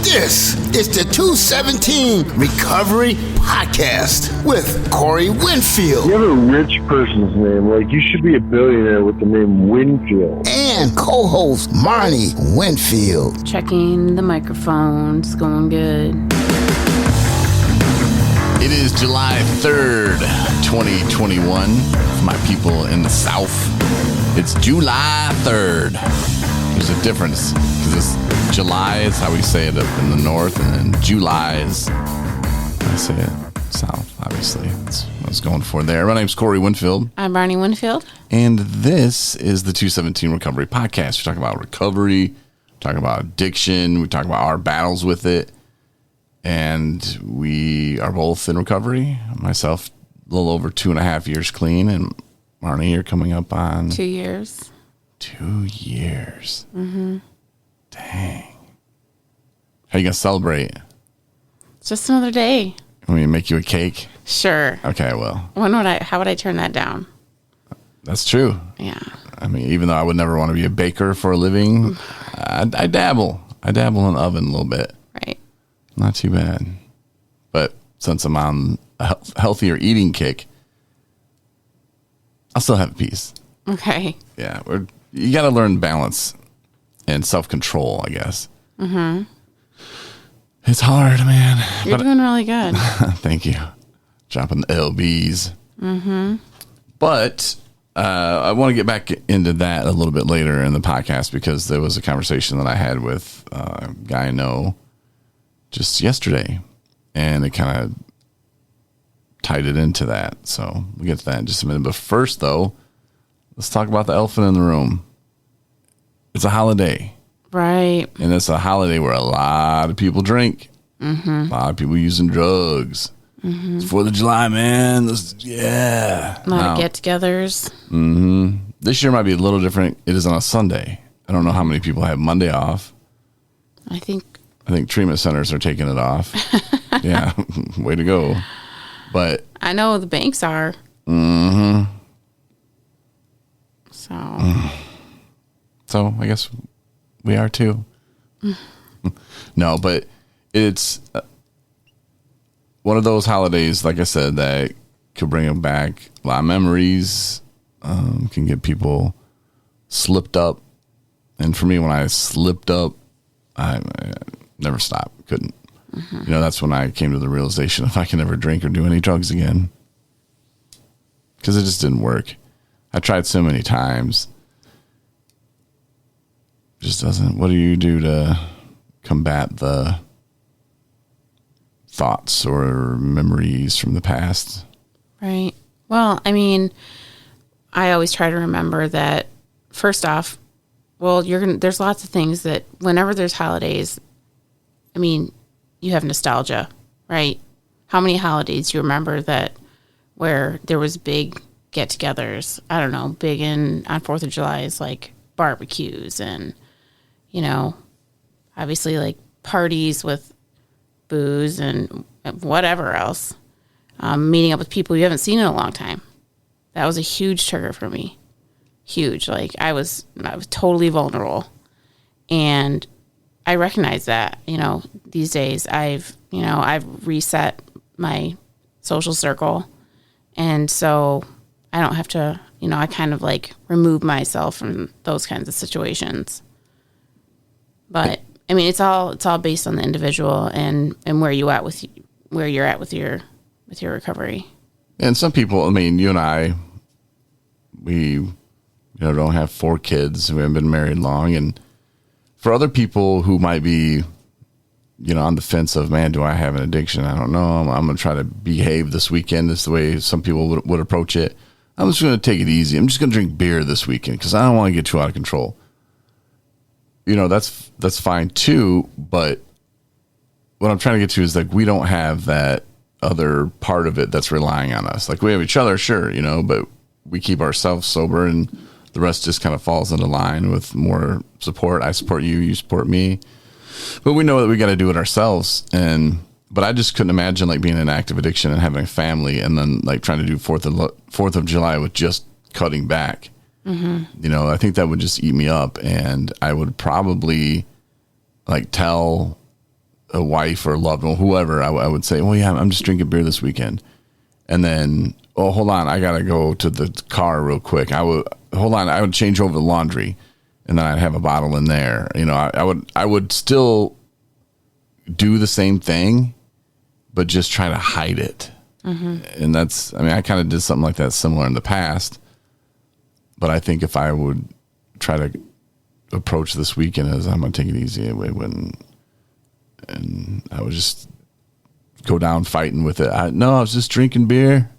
This is the 217 Recovery Podcast with Corey Winfield. You have a rich person's name. Like, you should be a billionaire with the name Winfield. And co-host Marnie Winfield. Checking the microphones, going good. It is July 3rd, 2021. For my people in the South, it's July 3rd. There's a difference because it's July is how we say it up in the North, and then July is how I say it South, obviously. That's what I was going for there. My name's Corey Winfield. I'm Barney Winfield. And this is the 217 Recovery Podcast. We talk about recovery, we talk about addiction, we talk about our battles with it. And we are both in recovery. Myself, a little over 2.5 years clean. And Marnie, you're coming up on 2 years. 2 years. Mm-hmm. Dang. How you going to celebrate? It's just another day. Want me to make you a cake? Sure. Okay, I will. How would I turn that down? That's true. Yeah. I mean, even though I would never want to be a baker for a living, I dabble. I dabble in the oven a little bit. Right. Not too bad. But since I'm on a healthier eating kick, I'll still have a piece. Okay. Yeah. You got to learn balance and self-control, I guess. Mm-hmm. It's hard, man. You're doing really good. Thank you. Dropping the LBs. Mm-hmm. But I want to get back into that a little bit later in the podcast because there was a conversation that I had with a guy I know just yesterday, and it kind of tied it into that. So we'll get to that in just a minute. But first, though, let's talk about the elephant in the room. It's a holiday. Right. And it's a holiday where a lot of people drink. Mm-hmm. A lot of people using drugs. Mm-hmm. It's 4th of July, man. Yeah. A lot of get-togethers. Mm-hmm. This year might be a little different. It is on a Sunday. I don't know how many people have Monday off. I think treatment centers are taking it off. Yeah. Way to go. But I know the banks are. Mm-hmm. So I guess we are too. No, but it's one of those holidays, like I said, that could bring back a lot of memories, can get people slipped up. And for me, when I slipped up, I never stopped. Couldn't. Mm-hmm. You know, that's when I came to the realization if I can never drink or do any drugs again. Because it just didn't work. I tried so many times. Just doesn't. What do you do to combat the thoughts or memories from the past? Right. Well, I mean, I always try to remember that, first off, well, there's lots of things that whenever there's holidays, I mean, you have nostalgia, right? How many holidays do you remember that where there was big get-togethers? I don't know, big on 4th of July is like barbecues and, you know, obviously like parties with booze and whatever else. Meeting up with people you haven't seen in a long time. That was a huge trigger for me. Huge. Like I was totally vulnerable. And I recognize that, you know, these days I've reset my social circle. And so I don't have to, you know, I kind of like remove myself from those kinds of situations. But I mean, it's all based on the individual and where you're at with your recovery. And some people, I mean, you and I, we, don't have 4 kids. We haven't been married long. And for other people who might be, on the fence of, man, do I have an addiction? I don't know. I'm going to try to behave this weekend. This is the way some people would approach it. I'm just going to take it easy. I'm just going to drink beer this weekend because I don't want to get too out of control. That's fine too. But what I'm trying to get to is like, we don't have that other part of it that's relying on us. Like we have each other, sure, but we keep ourselves sober and the rest just kind of falls into line with more support. I support you, you support me. But we know that we got to do it ourselves. But I just couldn't imagine like being in active addiction and having a family and then like trying to do 4th of July with just cutting back. Mm-hmm. I think that would just eat me up, and I would probably like tell a wife or a loved one, whoever, I would say, well, yeah, I'm just drinking beer this weekend. And then, oh, hold on, I got to go to the car real quick. I would change over the laundry, and then I'd have a bottle in there. You know, I would still do the same thing, but just try to hide it. And that's, I mean, I kind of did something like that similar in the past. But I think if I would try to approach this weekend as I'm going to take it easy, it wouldn't. And I would just go down fighting with it. I was just drinking beer.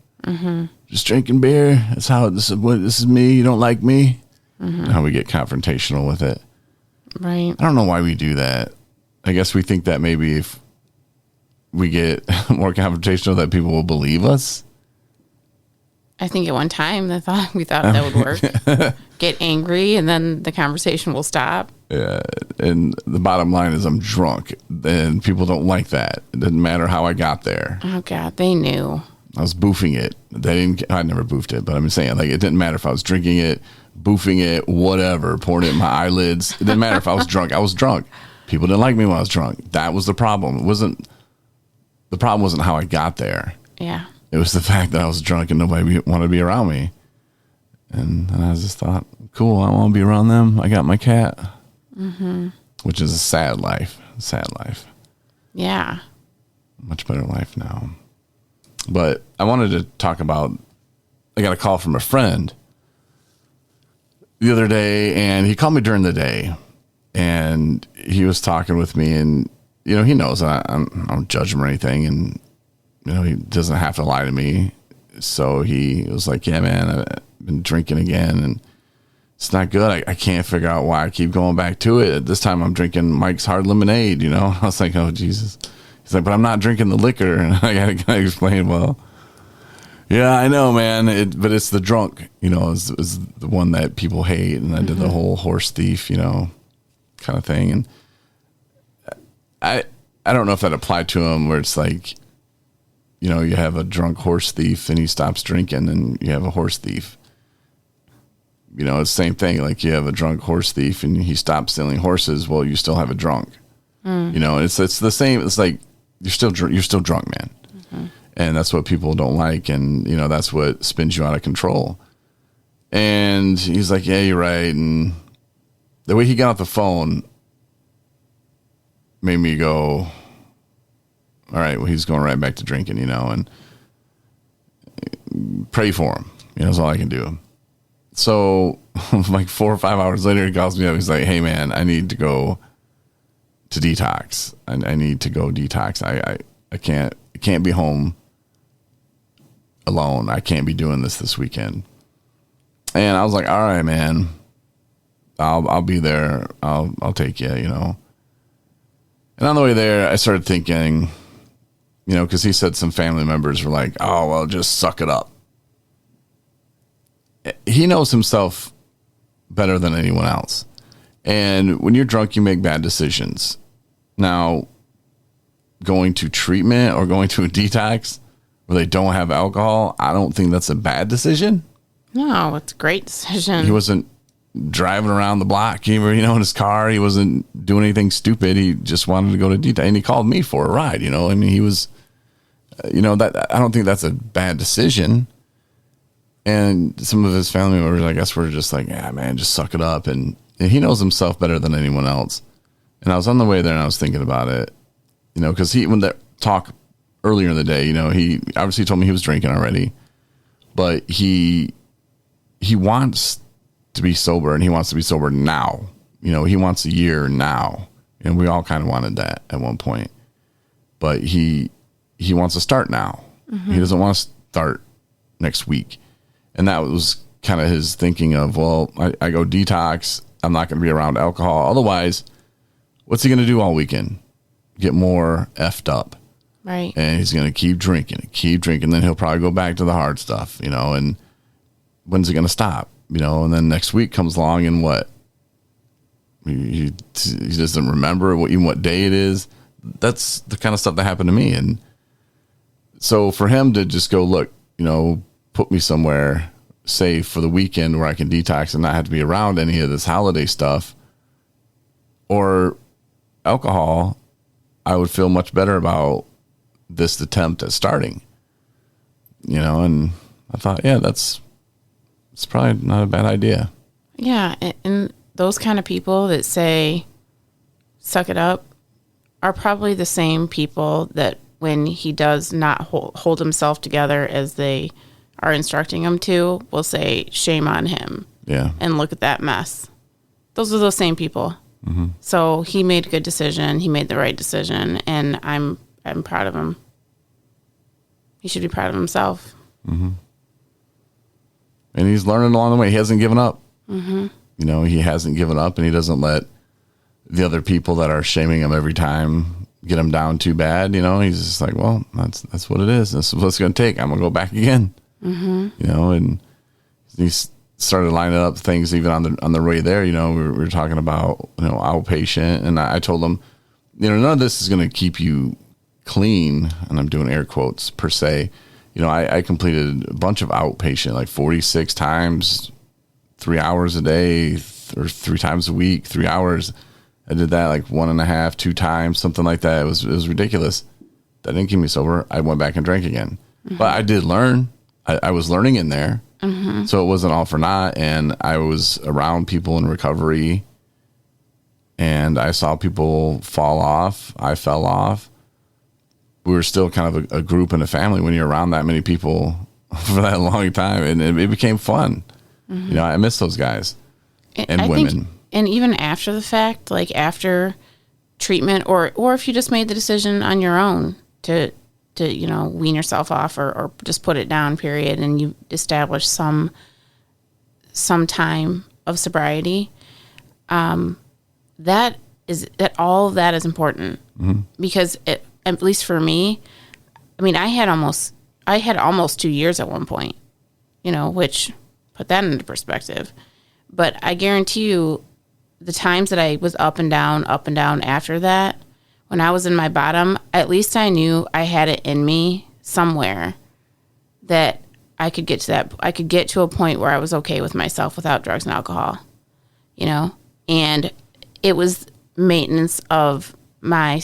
Just drinking beer. That's how this is me. You don't like me. How we get confrontational with it. Right. I don't know why we do that. I guess we think that maybe if we get more confrontational, that people will believe us. I think at one time we thought that would work. Get angry, and then the conversation will stop. Yeah, and the bottom line is I'm drunk, and people don't like that. It doesn't matter how I got there. Oh God, they knew. I was boofing it. I never boofed it, but I'm saying, like, it didn't matter if I was drinking it, boofing it, whatever, pouring it in my eyelids. It didn't matter if I was drunk. I was drunk. People didn't like me when I was drunk. That was the problem. The problem wasn't how I got there. Yeah. It was the fact that I was drunk and nobody wanted to be around me. And I just thought, cool, I want to be around them. I got my cat. Which is a sad life. Sad life. Yeah. Much better life now. But I wanted to talk about, I got a call from a friend the other day, and he called me during the day, and he was talking with me, and, you know, he knows I don't judge him or anything, and, you know, he doesn't have to lie to me. So he was like, yeah, man, I've been drinking again, and it's not good. I can't figure out why I keep going back to it. This time I'm drinking Mike's Hard Lemonade, you know? I was like, oh, Jesus. He's like, but I'm not drinking the liquor. And I got to kind of explain, well, yeah, I know, man. But it's the drunk, you know, is the one that people hate. And I did the whole horse thief, you know, kind of thing. And I don't know if that applied to him, where it's like, you know, you have a drunk horse thief and he stops drinking, and you have a horse thief. You know, it's the same thing. Like, you have a drunk horse thief and he stops stealing horses. Well, you still have a drunk. You know, it's the same. It's like, you're still drunk, man. And that's what people don't like. And, you know, that's what spins you out of control. And he's like, yeah, you're right. And the way he got off the phone made me go, all right, well, he's going right back to drinking, you know, and pray for him. You know, that's all I can do. So like 4 or 5 hours later, he calls me up. He's like, hey, man, I need to go to detox. I need to go detox. I can't be home alone. I can't be doing this weekend. And I was like, all right, man, I'll be there. I'll take you, you know. And on the way there, I started thinking, you know, because he said some family members were like, oh, well, just suck it up. He knows himself better than anyone else. And when you're drunk, you make bad decisions. Now, going to treatment or going to a detox where they don't have alcohol, I don't think that's a bad decision. No, it's a great decision. He wasn't driving around the block, you know, in his car. He wasn't doing anything stupid. He just wanted to go to detox. And he called me for a ride, you know. I mean, he was, you know, that I don't think that's a bad decision. And some of his family members, I guess, were just like, yeah, man, just suck it up. And he knows himself better than anyone else. And I was on the way there and I was thinking about it, you know, because when that talk earlier in the day, you know, he obviously told me he was drinking already, but he wants to be sober, and he wants to be sober now. You know, he wants a year now. And we all kind of wanted that at one point. But he wants to start now. He doesn't want to start next week. And that was kind of his thinking of, well, I go detox. I'm not going to be around alcohol. Otherwise, what's he going to do all weekend? Get more effed up. Right. And he's going to keep drinking. Then he'll probably go back to the hard stuff, you know, and when's it going to stop? You know, and then next week comes along, and what? He doesn't remember what day it is. That's the kind of stuff that happened to me. And so for him to just go, look, you know, put me somewhere safe for the weekend where I can detox and not have to be around any of this holiday stuff or alcohol, I would feel much better about this attempt at starting. And I thought, yeah, it's probably not a bad idea. Yeah, and those kind of people that say, suck it up, are probably the same people that when he does not hold himself together as they are instructing him to, will say, shame on him. Yeah. And look at that mess. Those are those same people. Mm-hmm. So he made a good decision. He made the right decision, and I'm proud of him. He should be proud of himself. Mm-hmm. And he's learning along the way. He hasn't given up. Mm-hmm. He hasn't given up, and he doesn't let the other people that are shaming him every time get him down too bad. He's just like, well, that's what it is. This is what it's going to take. I'm going to go back again. Mm-hmm. And he started lining up things even on the way there. We were talking about, outpatient, and I told him, none of this is going to keep you clean, and I'm doing air quotes per se. I completed a bunch of outpatient, like 46 times, 3 hours a day, or 3 times a week, 3 hours. I did that like 1.5, 2 times, something like that. It was ridiculous. That didn't keep me sober. I went back and drank again. Mm-hmm. But I did learn. I was learning in there. Mm-hmm. So it wasn't all for naught. And I was around people in recovery, and I saw people fall off. I fell off. We were still kind of a group and a family when you're around that many people for that long time. And it became fun. Mm-hmm. I miss those guys and women. And even after the fact, like after treatment, or if you just made the decision on your own to wean yourself off or just put it down, period, and you establish some time of sobriety, that all of that is important. Mm-hmm. Because at least for me, I mean, I had almost 2 years at one point, which put that into perspective. But I guarantee you, the times that I was up and down after that, when I was in my bottom, at least I knew I had it in me somewhere that I could get to that. I could get to a point where I was okay with myself without drugs and alcohol, and it was maintenance of my,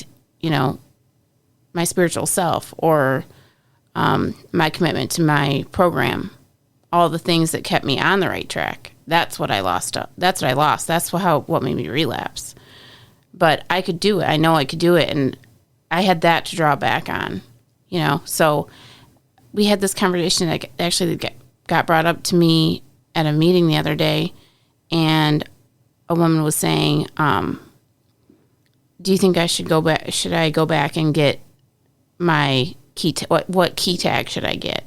my spiritual self, or my commitment to my program, all the things that kept me on the right track. That's what I lost. That's what I lost. That's what made me relapse. But I could do it. I know I could do it. And I had that to draw back on, So we had this conversation that actually got brought up to me at a meeting the other day. And a woman was saying, do you think I should go back? Should I go back and get my key? What key tag should I get?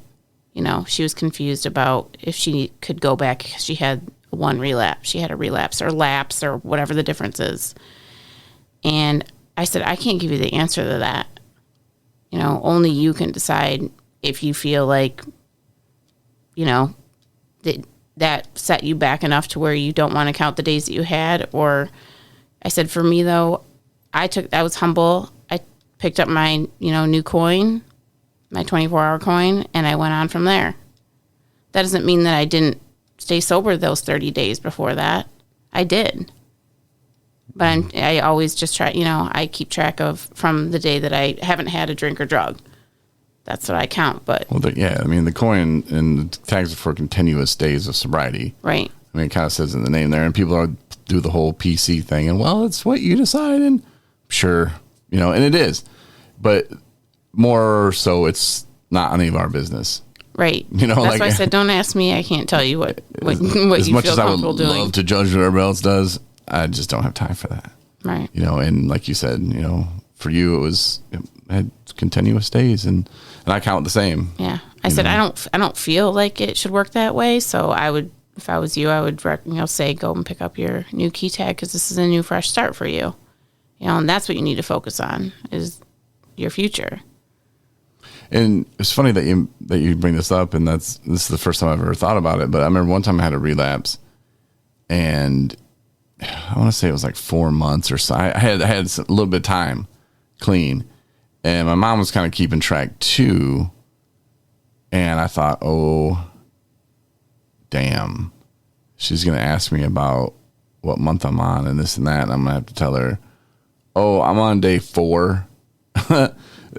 She was confused about if she could go back because she had one relapse. She had a relapse or lapse or whatever the difference is. And I said, I can't give you the answer to that. Only you can decide if you feel like, that set you back enough to where you don't want to count the days that you had. Or I said, for me though, I was humble. I picked up my, new coin, my 24-hour coin, and I went on from there. That doesn't mean that I didn't stay sober those 30 days before that. I did. But I always just try, I keep track of from the day that I haven't had a drink or drug. That's what I count. But the coin and the tags are for continuous days of sobriety. Right. It kind of says in the name there, and people do the whole PC thing, and it's what you decide, and sure, and it is. But more so, it's not any of our business. Right. That's why I said, don't ask me. I can't tell you what as you much feel as I would comfortable doing. love to judge what everybody else does, I just don't have time for that. Right. And like you said, for you, it had continuous days, and I count the same. Yeah. I said, I don't feel like it should work that way. So I would, if I was you, I would say, go and pick up your new key tag, because this is a new, fresh start for you. And that's what you need to focus on, is your future. And it's funny that you bring this up, and this is the first time I've ever thought about it. But I remember one time I had a relapse, and I want to say it was like 4 months or so. I had a little bit of time clean, and my mom was kind of keeping track too. And I thought, oh, damn, she's going to ask me about what month I'm on and this and that. And I'm going to have to tell her, oh, I'm on day 4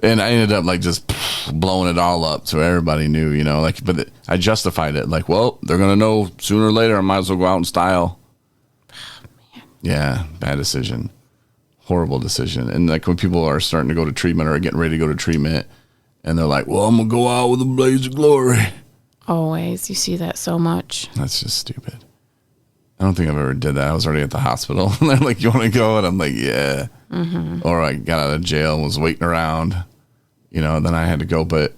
And I ended up like just blowing it all up so everybody knew, you know, like, but I justified it like, well, they're going to know sooner or later. I might as well go out in style. Yeah. Bad decision. Horrible decision. And like when people are starting to go to treatment or getting ready to go to treatment and they're like, well, I'm going to go out with a blaze of glory. Always. You see that so much. That's just stupid. I don't think I've ever did that. I was already at the hospital. And they're like, you want to go? And I'm like, yeah. Mm-hmm. Or I got out of jail and was waiting around, you know, and then I had to go. But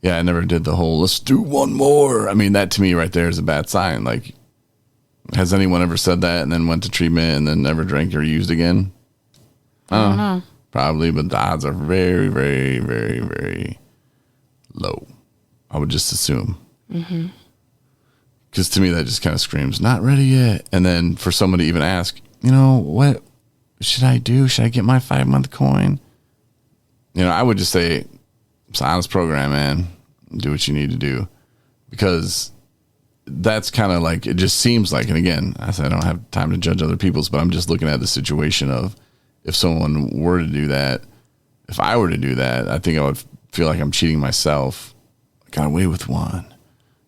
yeah, I never did the whole, let's do one more. I mean, that to me right there is a bad sign. Like, has anyone ever said that and then went to treatment and then never drank or used again? I don't know. Probably, but the odds are very, very, very, very low. I would just assume. Mm-hmm. Because to me, that just kind of screams, not ready yet. And then for someone to even ask, you know, what should I do? Should I get my 5-month coin? You know, I would just say, it's an honest program, man. Do what you need to do. Because that's kind of like, it just seems like, and again, I said I don't have time to judge other people's, but I'm just looking at the situation of if someone were to do that, if I were to do that, I think I would feel like I'm cheating myself. I got away with one.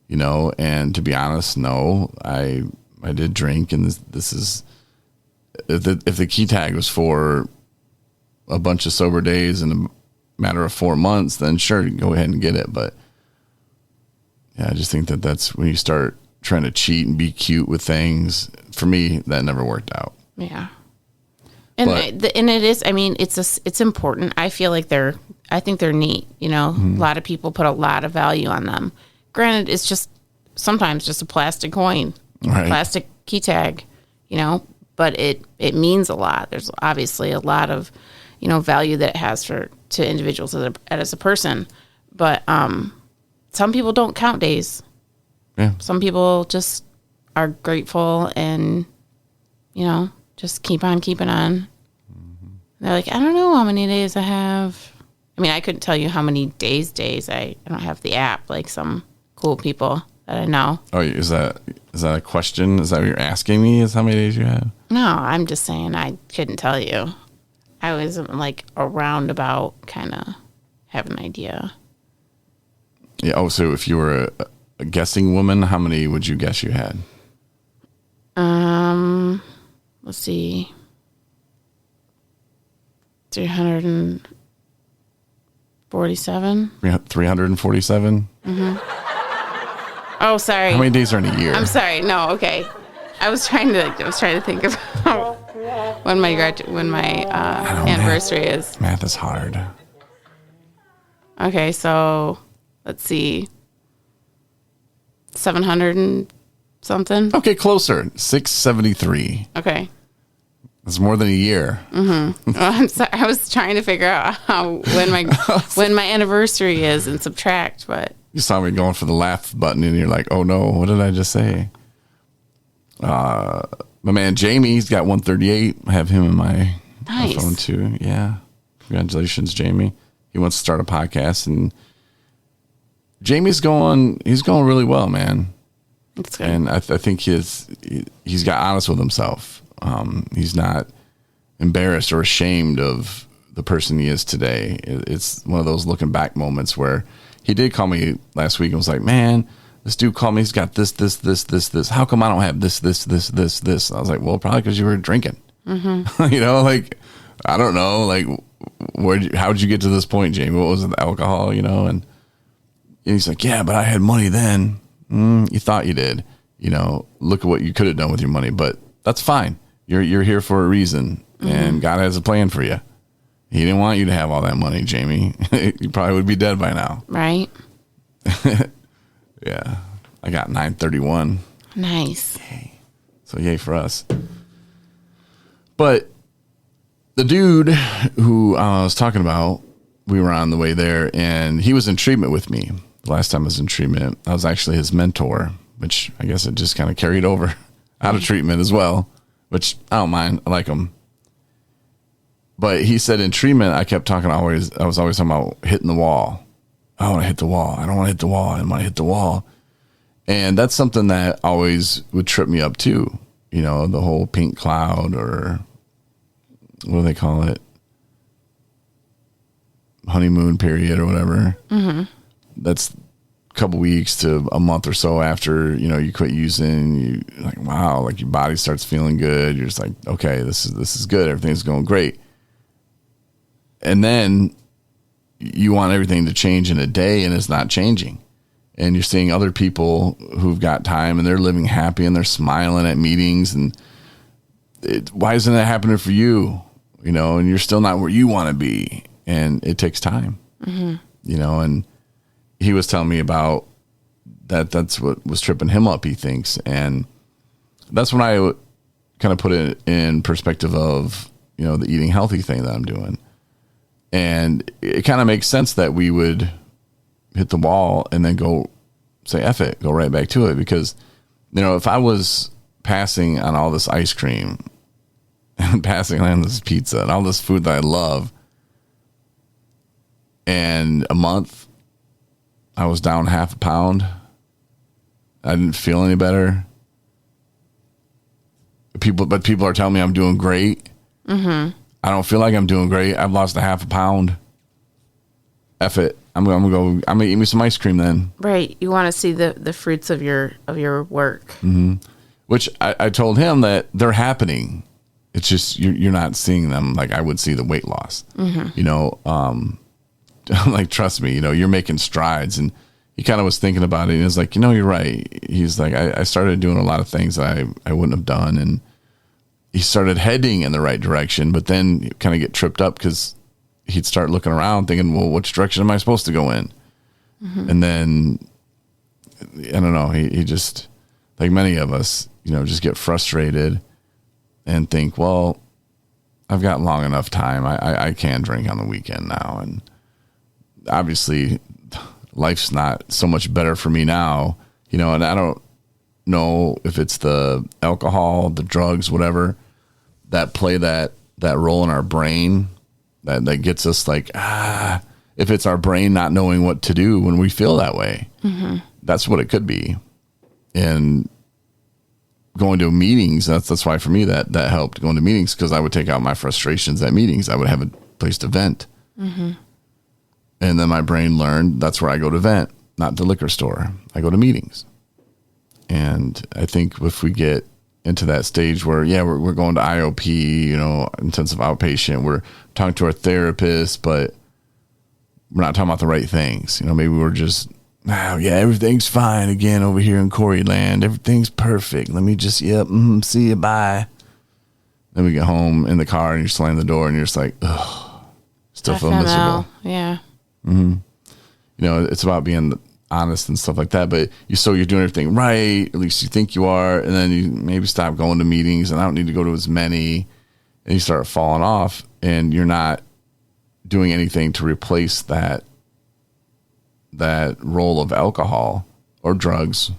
You know, and to be honest, no, I did drink, and this is if the key tag was for a bunch of sober days in a matter of 4 months, then sure, go ahead and get it. But yeah, I just think that's when you start trying to cheat and be cute with things. For me, that never worked out. Yeah, and and it is. I mean, it's important. I feel like I think they're neat. You know, a lot of people put a lot of value on them. Granted, it's just sometimes just a plastic coin, right. Plastic key tag, you know, but it means a lot. There's obviously a lot of, you know, value that it has to individuals as a person. But some people don't count days. Yeah. Some people just are grateful and, you know, just keep on keeping on. Mm-hmm. They're like, I don't know how many days I have. I mean, I couldn't tell you how many days. I don't have the app like some cool people that I know. Oh, is that a question? Is that what you're asking me? Is how many days you have? No, I'm just saying I couldn't tell you. I was like a roundabout kind of have an idea. Yeah. Oh, so if you were a guessing woman, how many would you guess you had? Let's see. 347. 347? Mm-hmm. Oh, sorry. How many days are in a year? I'm sorry. No, okay. I was trying to think about when my anniversary is. Math is hard. Okay, so let's see. 700 and something. Okay, closer. 673. Okay. That's more than a year. Mm-hmm. Well, I'm sorry. I was trying to figure out when my anniversary is and subtract, but you saw me going for the laugh button, and you're like, "Oh no, what did I just say?" My man Jamie, he's got 138. I have him in my phone too. Yeah, congratulations, Jamie. He wants to start a podcast, and Jamie's he's going really well, man. That's good. And I think he's got honest with himself. He's not embarrassed or ashamed of the person he is today. It's one of those looking back moments where he did call me last week and was like, man, this dude called me. He's got this. How come I don't have this? I was like, well, probably because you were drinking. Mm-hmm. You know, like, I don't know. Like, how'd you get to this point, Jamie? What was it, the alcohol, you know? And he's like, yeah, but I had money then. You thought you did. You know, look at what you could have done with your money, but that's fine. You're here for a reason, and God has a plan for you. He didn't want you to have all that money, Jamie. You probably would be dead by now. Right. Yeah. I got 931. Nice. Yay. So yay for us. But the dude who I was talking about, we were on the way there, and he was in treatment with me. The last time I was in treatment, I was actually his mentor, which I guess it just kind of carried over out of treatment as well, which I don't mind. I like him. But he said in treatment, I was always talking about hitting the wall. I want to hit the wall. I don't want to hit the wall. I want to hit the wall. And that's something that always would trip me up too. You know, the whole pink cloud, or what do they call it? honeymoon period or whatever. Mm-hmm. That's a couple weeks to a month or so after, you quit using. You like, wow, like your body starts feeling good. You're just like, okay, this is good. Everything's going great. And then you want everything to change in a day, and it's not changing. And you're seeing other people who've got time and they're living happy and they're smiling at meetings. And why isn't that happening for you? And you're still not where you want to be. And it takes time, and he was telling me about that. That's what was tripping him up, he thinks. And that's when I kind of put it in perspective of, the eating healthy thing that I'm doing. And it kind of makes sense that we would hit the wall and then go say, F it, go right back to it. Because, if I was passing on all this ice cream and passing on this pizza and all this food that I love, and a month I was down 0.5 pound, I didn't feel any better. But people are telling me I'm doing great. Mm-hmm. I don't feel like I'm doing great. I've lost 0.5 pound. F it. I'm gonna eat me some ice cream then. Right. You want to see the fruits of your work. Mm-hmm. Which I told him that they're happening. It's just you're not seeing them like I would see the weight loss. Mm-hmm. Like, trust me, you're making strides. And he kind of was thinking about it, and he's like, you're right. He's like, I started doing a lot of things that I wouldn't have done, and he started heading in the right direction, but then kind of get tripped up because he'd start looking around thinking, well, which direction am I supposed to go in? Mm-hmm. And then, I don't know, he just, like many of us, just get frustrated and think, well, I've got long enough time. I can drink on the weekend now. And obviously life's not so much better for me now, and I don't know if it's the alcohol, the drugs, whatever, that play that role in our brain that gets us like, if it's our brain not knowing what to do when we feel that way. Mm-hmm. That's what it could be. And going to meetings, that's why for me that helped, going to meetings, because I would take out my frustrations at meetings. I would have a place to vent. Mm-hmm. And then my brain learned that's where I go to vent, not the liquor store. I go to meetings. And I think if we get into that stage where, we're going to IOP, intensive outpatient, we're talking to our therapist, but we're not talking about the right things. Maybe we're just, everything's fine again over here in Corey land. Everything's perfect. Let me just, see you, bye. Then we get home in the car and you slam the door and you're just like, ugh, still feel miserable. Yeah. Mm-hmm. It's about being honest and stuff like that, but you're doing everything right, at least you think you are, and then you maybe stop going to meetings, and I don't need to go to as many, and you start falling off, and you're not doing anything to replace that role of alcohol or drugs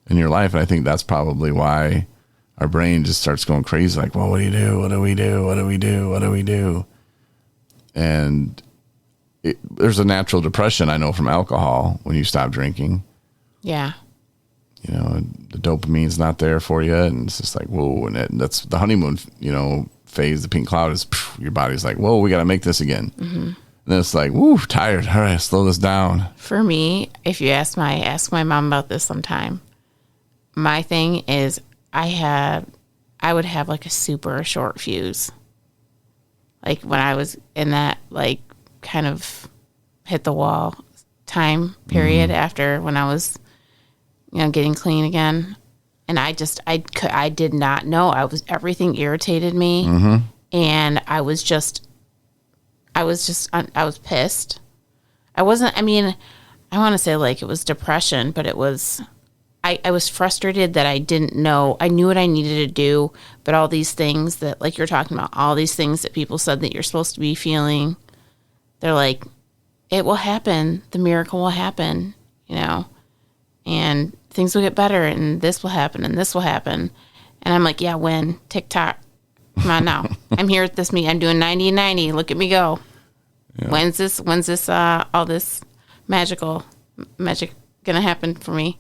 in your life. And I think that's probably why our brain just starts going crazy, like, well, what do you do? What do we do? What do we do? What do we do? And there's a natural depression, I know, from alcohol when you stop drinking. Yeah. The dopamine's not there for you, and it's just like, whoa. And that's the honeymoon, phase. The pink cloud is, your body's like, whoa, we got to make this again. Mm-hmm. And then it's like, woo, tired. All right, slow this down. For me, if you ask my mom about this sometime, my thing is I would have like a super short fuse. Like when I was in that, like, kind of hit the wall time period after when I was, getting clean again. And I did not know. Everything irritated me. Mm-hmm. And I was pissed. I want to say like it was depression, but it was, I was frustrated that I didn't know. I knew what I needed to do, but all these things that, like you're talking about, all these things that people said that you're supposed to be feeling, they're like, it will happen. The miracle will happen, and things will get better, and this will happen, and this will happen. And I'm like, yeah, when? TikTok. Come on now. I'm here at this meeting. I'm doing 90 and 90. Look at me go. Yeah. When's this, all this magic going to happen for me?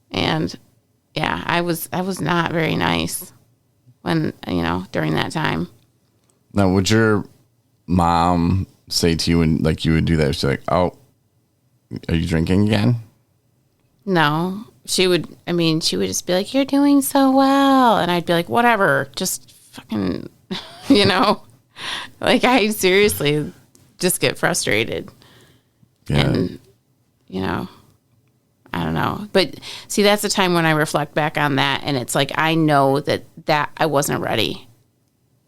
And yeah, I was not very nice when, during that time. Now, would your mom say to you and like you would do that? She's like, "Oh, are you drinking again?" No, she would just be like, "You're doing so well." And I'd be like, "Whatever, just fucking," you know, like I seriously just get frustrated. Yeah. And, you know, I don't know. But see, that's the time when I reflect back on that. And it's like, I know that I wasn't ready.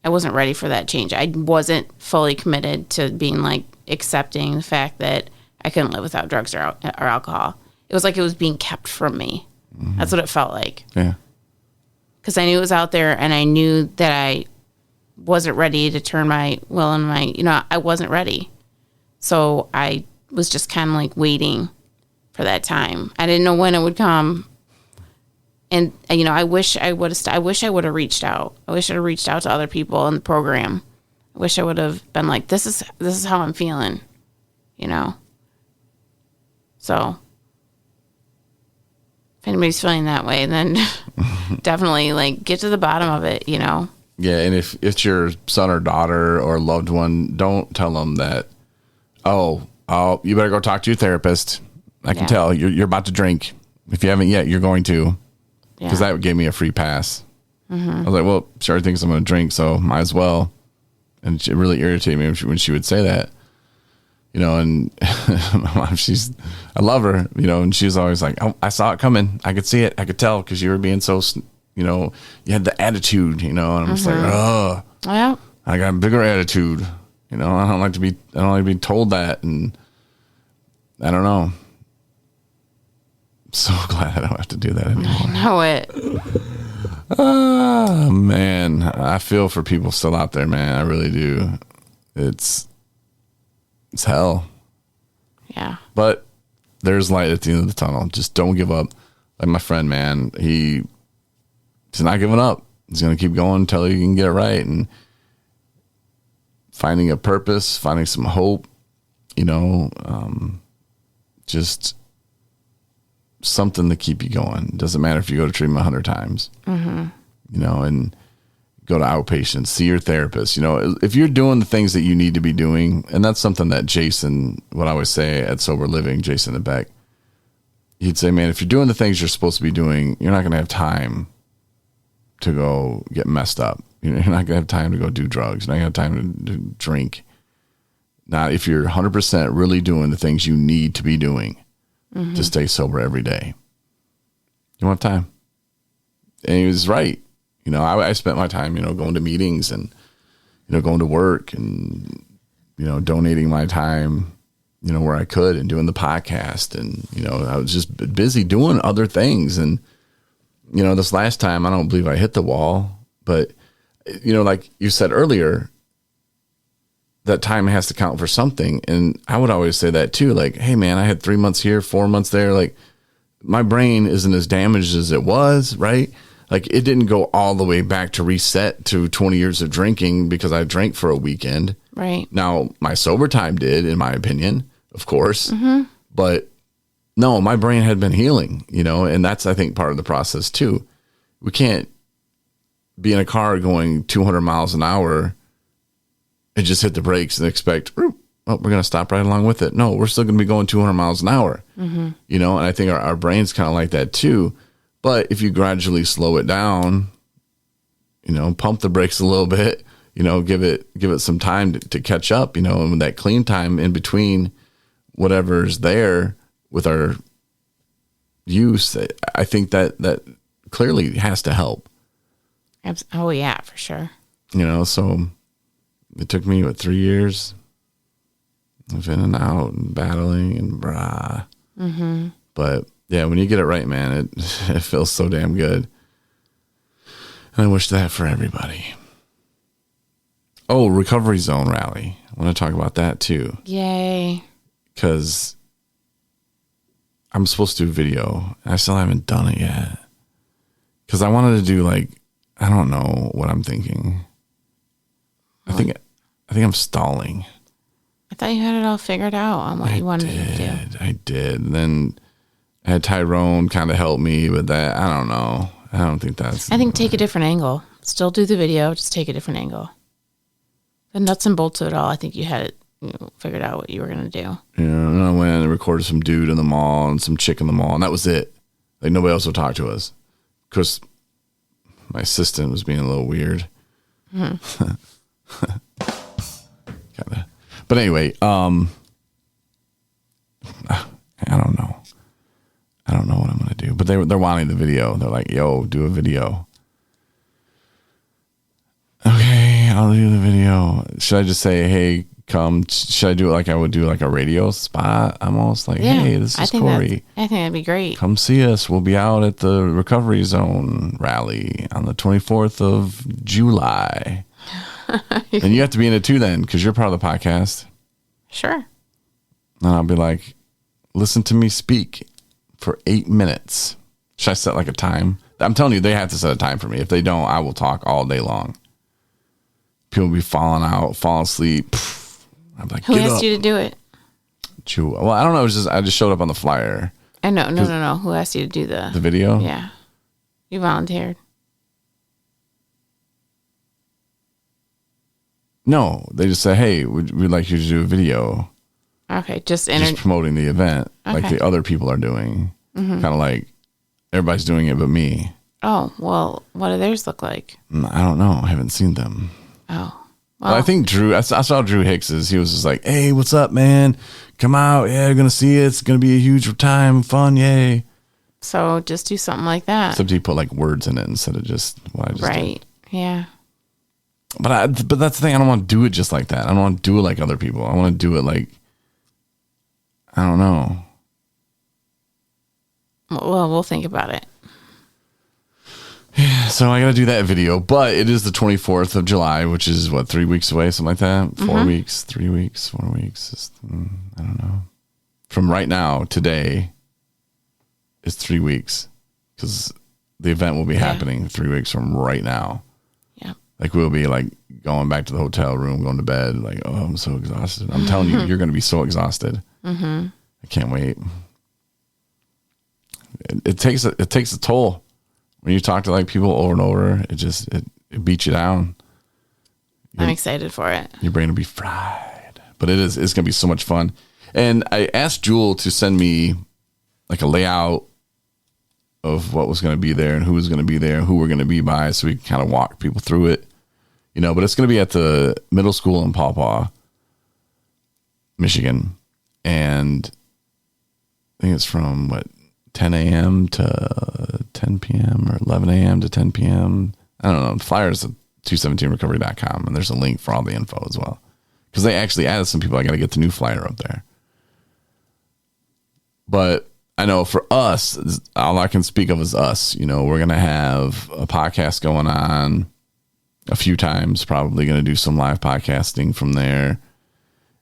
I wasn't ready for that change. I wasn't fully committed to being like accepting the fact that I couldn't live without drugs or alcohol. It was like it was being kept from me. Mm-hmm. That's what it felt like. Yeah. Because I knew it was out there and I knew that I wasn't ready to turn my will and I wasn't ready. So I was just kind of like waiting for that time. I didn't know when it would come. And, I wish I would have reached out. I wish I'd have reached out to other people in the program. I wish I would have been like, this is how I'm feeling, So if anybody's feeling that way, then definitely like get to the bottom of it, Yeah. And if it's your son or daughter or loved one, don't tell them that, oh, you better go talk to your therapist. I can tell you're about to drink. If you haven't yet, you're going to. Because that gave me a free pass. Mm-hmm. I was like, well, she already thinks I'm going to drink, so might as well. And it really irritated me when she would say that. And my mom, I love her, and she's always like, oh, I saw it coming. I could see it. I could tell because you were being so, you had the attitude, and I'm just like, oh, yeah. I got a bigger attitude. I don't like to be told that. And I don't know. So glad I don't have to do that anymore. I know it. Oh, man. I feel for people still out there, man. I really do. It's hell. Yeah. But there's light at the end of the tunnel. Just don't give up. Like my friend, man, he's not giving up. He's going to keep going until he can get it right. And finding a purpose, finding some hope, just something to keep you going. It doesn't matter if you go to treatment 100 times, and go to outpatient, see your therapist. If you're doing the things that you need to be doing, and that's something that Jason, what I always say at Sober Living, Jason and Beck, he'd say, man, if you're doing the things you're supposed to be doing, you're not going to have time to go get messed up. You're not going to have time to go do drugs. You're not going to have time to drink. Not if you're 100% really doing the things you need to be doing to stay sober every day. You won't have time. And he was right. I spent my time, going to meetings and, going to work and, donating my time, where I could and doing the podcast. And, I was just busy doing other things. And, this last time, I don't believe I hit the wall, but, like you said earlier, that time has to count for something. And I would always say that too. Like, hey man, I had 3 months here, 4 months there. Like my brain isn't as damaged as it was, right? Like it didn't go all the way back to reset to 20 years of drinking because I drank for a weekend. Right. Now my sober time did, in my opinion, of course, but no, my brain had been healing, and that's, I think, part of the process too. We can't be in a car going 200 miles an hour and just hit the brakes and expect, we're going to stop right along with it. No, we're still going to be going 200 miles an hour, and I think our brain's kind of like that too. But if you gradually slow it down, pump the brakes a little bit, give it some time to catch up, and with that clean time in between whatever's there with our use, I think that clearly has to help. Oh yeah, for sure. So it took me 3 years of in and out and battling and brah. But yeah, when you get it right, man, it feels so damn good. And I wish that for everybody. Oh, Recovery Zone rally. I want to talk about that too. Yay. Because I'm supposed to do video. And I still haven't done it yet. Because I wanted to do I don't know what I'm thinking. I think I'm stalling. I thought you had it all figured out on what you wanted to do. I did. And then I had Tyrone kind of help me with that. I don't know. I don't think that's... I think take a different angle. Still do the video, just take a different angle. The nuts and bolts of it all, I think you had it figured out what you were going to do. You know, and I went and recorded some dude in the mall and some chick in the mall, and that was it. Like, nobody else would talk to us. Because my assistant was being a little weird. Mm-hmm. Kinda. But anyway, I don't know. I don't know what I'm going to do. But they're wanting the video. They're like, yo, do a video. Okay, I'll do the video. Should I just say, hey, come? Should I do it like I would do like a radio spot almost? Like, hey, this is Corey. I think that'd be great. Come see us. We'll be out at the Recovery Zone rally on the 24th of July. And you have to be in it too then, because you're part of the podcast. Sure. And I'll be like, listen to me speak for 8 minutes. Should I set like a time? I'm telling you, they have to set a time for me. If they don't, I will talk all day long. People will be falling asleep. I'm like, who asked you to do it? Well, I don't know. I just showed up on the flyer. I know. No. Who asked you to do the video? Yeah. You volunteered. No, they just said, hey, we'd like you to do a video. Okay, just promoting the event like the other people are doing. Mm-hmm. Kind of like everybody's doing it but me. Oh, well, what do theirs look like? I don't know. I haven't seen them. Oh. Well, I think I saw Drew Hicks's. He was just like, hey, what's up, man? Come out. Yeah, you're going to see it. It's going to be a huge time. Fun. Yay. So just do something like that. Except he put like words in it instead of just what I just right. did. Yeah. But that's the thing. I don't want to do it just like that. I don't want to do it like other people. I want to do it like, I don't know. Well, we'll think about it. Yeah, so I got to do that video, but it is the 24th of July, which is what, 3 weeks away, something like that. 4 weeks, 3 weeks, 4 weeks. I don't know. From right now, today is 3 weeks because the event will be happening 3 weeks from right now. Yeah. Like we'll be like going back to the hotel room, going to bed. Like, oh, I'm so exhausted. I'm telling you, you're going to be so exhausted. Mm-hmm. I can't wait. It takes a toll. When you talk to like people over and over, it beats you down. I'm excited for it. Your brain will be fried, but it's going to be so much fun. And I asked Jewel to send me like a layout of what was going to be there and who was going to be there and who we're going to be by, so we can kind of walk people through it, but it's going to be at the middle school in Paw Paw, Michigan. And I think it's from 10 a.m. to 10 p.m. or 11 a.m. to 10 p.m. I don't know. The flyer's at 217recovery.com, and there's a link for all the info as well. Because they actually added some people. I got to get the new flyer up there. But I know for us, all I can speak of is us. We're going to have a podcast going on a few times, probably going to do some live podcasting from there.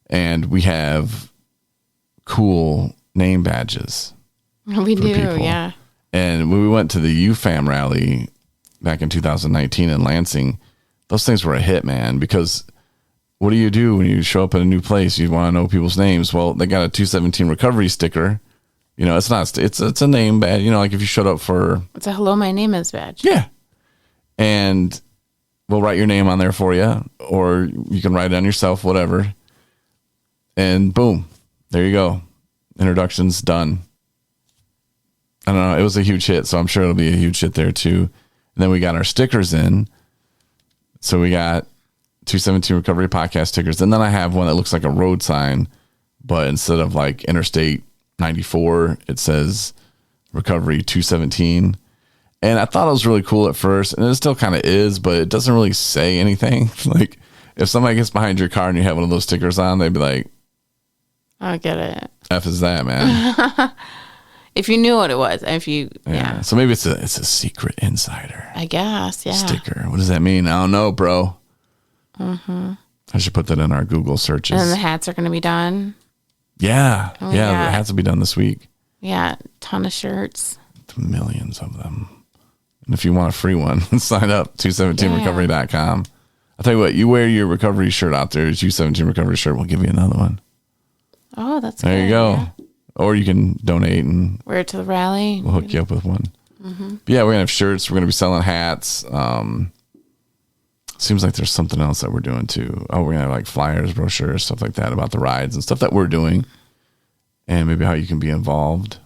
And we have cool name badges. We do, people. Yeah. And when we went to the UFAM rally back in 2019 in Lansing, those things were a hit, man, because what do you do when you show up at a new place? You want to know people's names. Well, they got a 217 recovery sticker. It's a name badge. Like if you showed up for... It's a hello, my name is badge. Yeah. And we'll write your name on there for you, or you can write it on yourself, whatever. And boom, there you go. Introduction's done. I don't know. It was a huge hit, so I'm sure it'll be a huge hit there too. And then we got our stickers in. So we got 217 Recovery Podcast stickers. And then I have one that looks like a road sign, but instead of like Interstate 94, it says Recovery 217. And I thought it was really cool at first, and it still kind of is, but it doesn't really say anything. Like if somebody gets behind your car and you have one of those stickers on, they'd be like, I get it. F is that, man. If you knew what it was, yeah. So maybe it's a secret insider. I guess, yeah. Sticker. What does that mean? I don't know, bro. Mm-hmm. I should put that in our Google searches. And the hats are going to be done. Yeah. The hats will be done this week. Yeah. Ton of shirts. Millions of them. And if you want a free one, sign up, 217recovery.com. I'll tell you what, you wear your recovery shirt out there, 217 recovery shirt, we'll give you another one. Oh, that's there good. You go. Yeah. Or you can donate and wear it to the rally. We'll hook you up with one. Mm-hmm. But yeah, we're gonna have shirts. We're gonna be selling hats. Seems like there's something else that we're doing too. Oh, we're going to have like flyers, brochures, stuff like that about the rides and stuff that we're doing and maybe how you can be involved.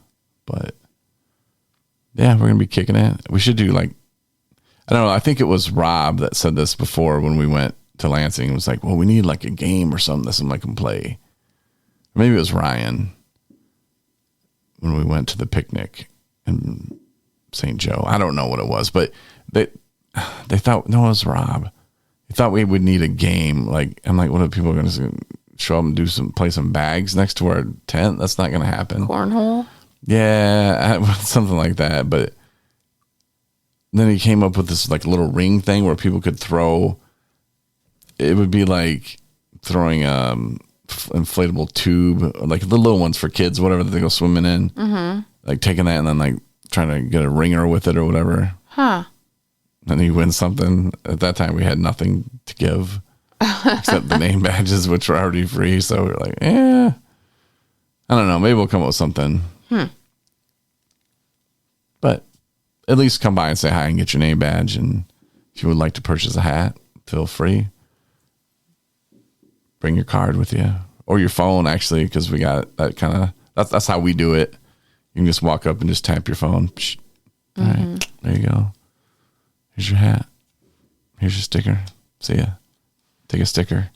But yeah, we're going to be kicking it. We should do like, I don't know. I think it was Rob that said this before when we went to Lansing. It was like, well, we need like a game or something that somebody can play. Maybe it was Ryan when we went to the picnic in St. Joe. I don't know what it was, but they thought, no, it was Rob. They thought we would need a game. Like, I'm like, what are people going to show up and play some bags next to our tent? That's not going to happen. Cornhole? Yeah, something like that. But then he came up with this like little ring thing where people could throw. It would be like throwing inflatable tube, like the little ones for kids, whatever that they go swimming in. Mm-hmm. Like taking that and then like trying to get a ringer with it or whatever. Huh. And you win something. At that time, we had nothing to give except the name badges, which were already free. So we were like, I don't know. Maybe we'll come up with something. But at least come by and say hi and get your name badge. And if you would like to purchase a hat, feel free. Bring your card with you or your phone, actually, because we got that kind of, that's how we do it. You can just walk up and just tap your phone. Psh. All right, there you go. Here's your hat. Here's your sticker. See ya. Take a sticker.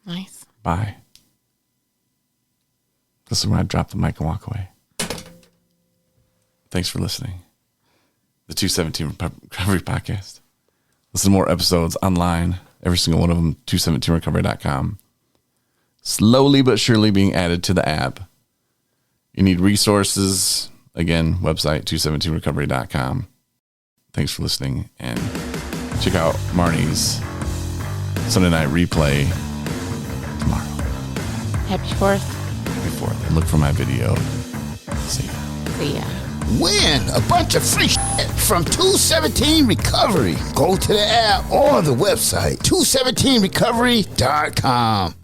Nice. Bye. This is when I drop the mic and walk away. Thanks for listening. The 217 Recovery Podcast. Listen to more episodes online. Every single one of them, 217recovery.com. Slowly but surely being added to the app. You need resources. Again, website, 217recovery.com. Thanks for listening. And check out Marnie's Sunday night replay tomorrow. Happy 4th. Happy 4th. And look for my video. See ya. See ya. Win a bunch of free shit from 217 Recovery. Go to the app or the website, 217recovery.com.